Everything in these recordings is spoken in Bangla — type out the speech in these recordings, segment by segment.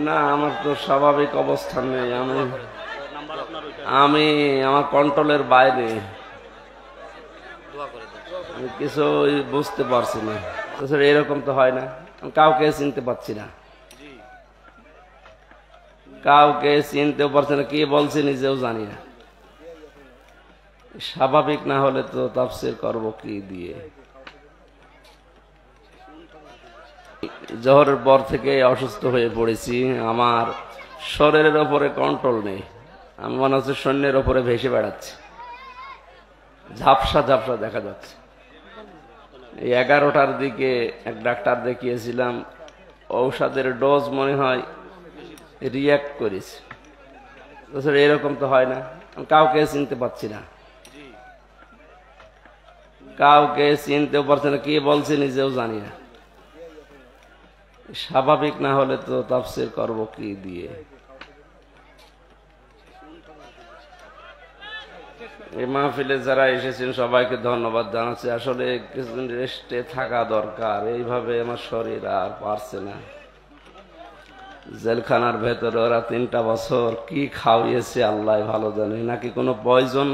না, আমার তো স্বাভাবিক অবস্থান নেই। আমি আমার কন্ট্রোলের বাইরে, আমি কিছু বুঝতে পারছি না। এরকম তো হয় না, আমি কাউকে চিনতে পারছি না, কাউকে চিনতেও পারছি না, কি বলছি নিজেও জানি না। স্বাভাবিক না হলে তো তাফসীর করব কি দিয়ে? জোহরের পর থেকে অসুস্থ হয়ে পড়েছি, আমার শরীরের ওপরে কন্ট্রোল নেই। আমি মনে হচ্ছে সৈন্যের ওপরে ভেসে বেড়াচ্ছি, ঝাপসা ঝাপসা দেখা যাচ্ছে। এই 11টার দিকে এক ডাক্তার দেখিয়েছিলাম, ঔষধের ডোজ মনে হয় রিয়াক্ট করেছে। এরকম তো হয় না, আমি কাউকে চিনতে পারছি না, কাউকে চিনতেও পারছি না, কি বলছি নিজেও জানি না। স্বাভাবিক না হলে তো তাফসীর করব কি দিয়ে? এই মাহফিলে যারা এসেছেন সবাইকে ধন্যবাদ জানাচ্ছি। আসলে কিছুদিন রেস্টে থাকা দরকার, এইভাবে আমার শরীর আর পারছে না। জেলখানার ভেতরে ওরা 3টা বছর কি খাওয়িয়েছে আল্লাহ ভালো জানে, নাকি কোনো পয়জন,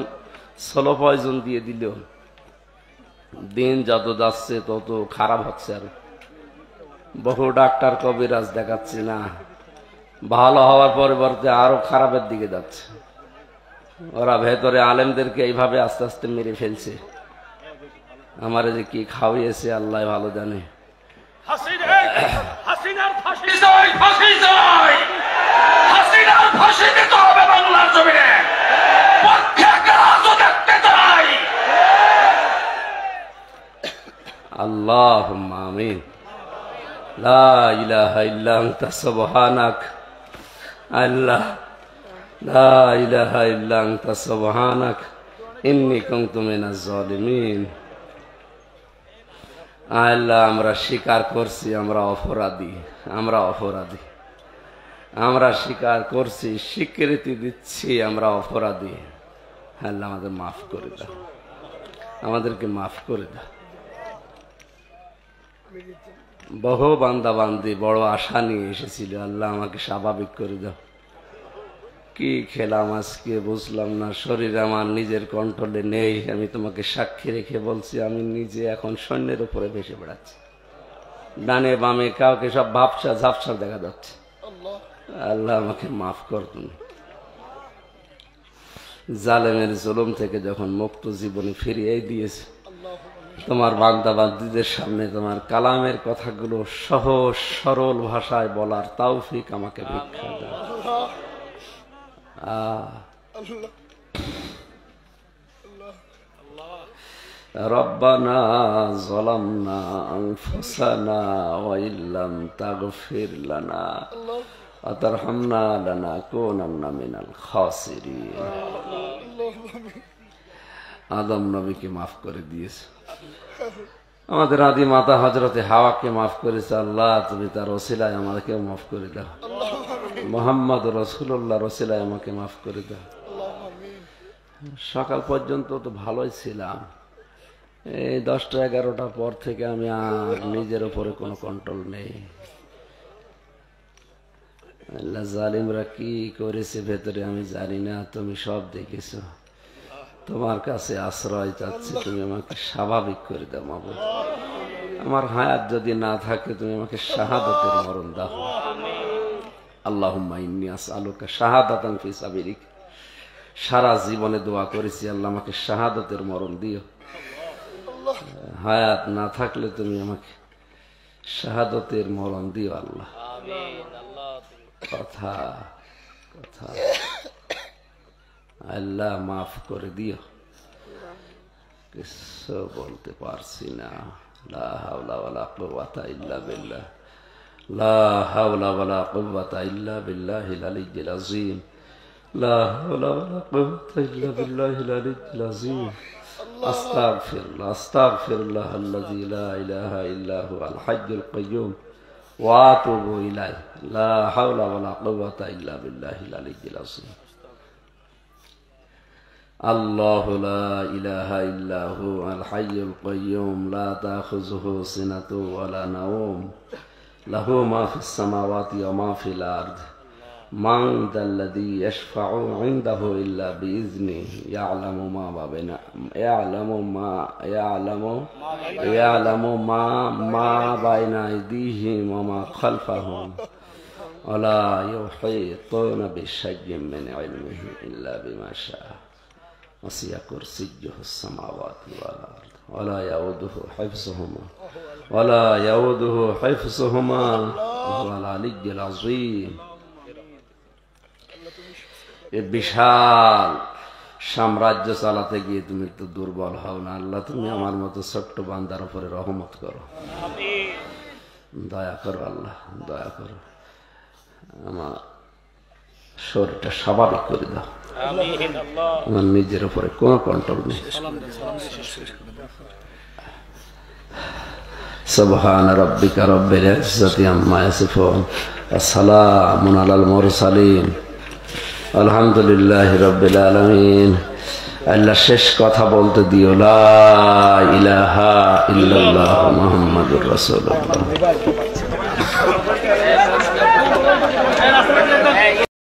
স্লো পয়জন দিয়ে দিল। দিন যত যাচ্ছে তত খারাপ হচ্ছে। আর বহু ডাক্তার কবিরাজ দেখাচ্ছি না, ভালো হওয়ার পরিবর্তে আরো খারাপের দিকে যাচ্ছে। ওরা ভেতরে আলেমদেরকে এইভাবে আস্তে আস্তে মেরে ফেলছে। আমারে যে কি খাওয়িয়েছে আল্লাহ ভালো জানে। আল্লাহুম্মা আমিন। লা ইলাহা ইল্লা আনতা সুবহানাক। আল্লাহ, লা ইলাহা ইল্লা আনতা সুবহানাক ইন্নী কুনতু মিনাজ জালিমিন। আল্লাহ, আমরা স্বীকার করছি আমরা অপরাধী, আমরা অপরাধী, আমরা স্বীকার করছি, স্বীকৃতি দিচ্ছি আমরা অপরাধী। আল্লাহ, আমাদের মাফ করে দাও, আমাদেরকে মাফ করে দাও। বহু বান্দা বান্দি বড় আশা নিয়ে এসেছিল, আল্লাহ আমাকে স্বাভাবিক করে দাও। কি খেলাম আজকে বুঝলাম না, শরীর আমার নিজের কন্ট্রোলে নেই। আমি তোমাকে সাক্ষী রেখে বলছি, আমি নিজে এখন সৈন্যের উপরে ভেসে বেড়াচ্ছি। ডানে বামে কাউকে সব ভাবসা ঝাপসা দেখা যাচ্ছে। আল্লাহ আমাকে মাফ কর তুমি। জালেমের জুলুম থেকে যখন মুক্ত জীবনে ফিরিয়ে দিয়েছে, তোমার বান্দা বান্দীদের সামনে তোমার কালামের কথাগুলো সহজ সরল ভাষায় বলার তৌফিক আমাকে ভিক্ষা দাও। রব্বানা যালামনা আনফুসানা ওয়া ইল্লাম তাগফির লানা ওয়া তারহামনা লানাকুনান্না মিনাল খাসিরিন। আদম নবীকে মাফ করে দিয়েছে, আমাদের আদি মাতা হযরতে হাওয়াকে মাফ করেছে। আল্লাহ, তুমি তার ওসিলায় আমাদেরকেও মাফ করে দাও। মুহাম্মদ রাসূলুল্লাহর ওসিলায় আমাকে মাফ করে দাও। সকাল পর্যন্ত তো ভালোই ছিলাম, এই 10টা 11টার পর থেকে আমি আর নিজের উপরে কোনো কন্ট্রোল নেই। আল্লাহ, জালিমরা কি করেছে ভেতরে আমি জানি না, তুমি সব দেখেছো। তোমার কাছে আশ্রয় চাচ্ছি, তুমি আমাকে স্বাভাবিক করে দাও মাবুদ। আমার হায়াত যদি না থাকে তুমি আমাকে শাহাদাতের মরণ দাও। আল্লাহুম্মা ইন্নী আসআলুকা শাহাদাতান ফি সাবিলিক। সারা জীবনে দোয়া করেছি, আল্লাহ আমাকে শাহাদাতের মরণ দিও। হায়াত না থাকলে তুমি আমাকে শাহাদাতের মরণ দিও আল্লাহ। কথা কথা আল্লাহ মাফ করে দিও, কিছু বলতে পারছি না। লা হাওলা ওয়ালা কুওয়াতা ইল্লা বিল্লাহ, লা হাওলা ওয়ালা কুওয়াতা ইল্লা বিল্লাহিল আলিয়্যিল আযীম, লা হাওলা ওয়ালা কুওয়াতা ইল্লা বিল্লাহিল আলিয়্যিল আযীম। আস্তাগফিরুল্লাহ আস্তাগফিরুল্লাহ আল্লাযী লা ইলাহা ইল্লা হুয়াল হাইয়্যুল কাইয়্যুম ওয়া আতুবু ইলাইহি, লা হাওলা ওয়ালা কুওয়াতা ইল্লা বিল্লাহিল আলিয়্যিল আযীম। আল্লাহু লা ইলাহা ইল্লা হুয়াল হাইয়্যুল কাইয়্যুম লা তাখুযুহু সিনাতুন ওয়া লা নাওম লাহু মা ফিস সামাওয়াতি ওয়া মা ফিল আরদ মান যাল্লাযী ইয়াশফাউ ইনদাহু ইল্লা বিইজনিহি ইয়ালামু মা বাইনা আইদিহিম ওয়া মা খালফাহুম ওয়া লা ইউহীতুনা বিশাইইন মিন ইলমিহি ইল্লা বিমা শাআ ওয়াসি'a কুরসিয়্যুহুস সামাওয়াতি ওয়াল আরদ ওয়া লা ইয়াউদুহু হিফযুহুমা ওয়া হুয়াল আলিয়্যুল আযীম। এই বিশাল সাম্রাজ্য চালাতে গিয়ে তুমি তো দুর্বল হও না। আল্লাহ তুমি আমার মতো ছোট্ট বান্দার উপরে রহমত করো, দয়া করো আল্লাহ, দয়া করো। আমার শরীরটা স্বাভাবিক করে দাও, আমার নিজের উপরে কোনো কন্ট্রোল নেই। সুবহান রাব্বিকা রাব্বিল ইজ্জাতি আম্মা ইয়াসিফুন ওয়া সালামুন আলাল মুরসালিন আলহামদুলিল্লাহি রাব্বিল আলামিন। আল্লাহ শেষ কথা বলতে দিও, লা ইলাহা ইল্লাল্লাহ মুহাম্মাদুর রাসূলুল্লাহ।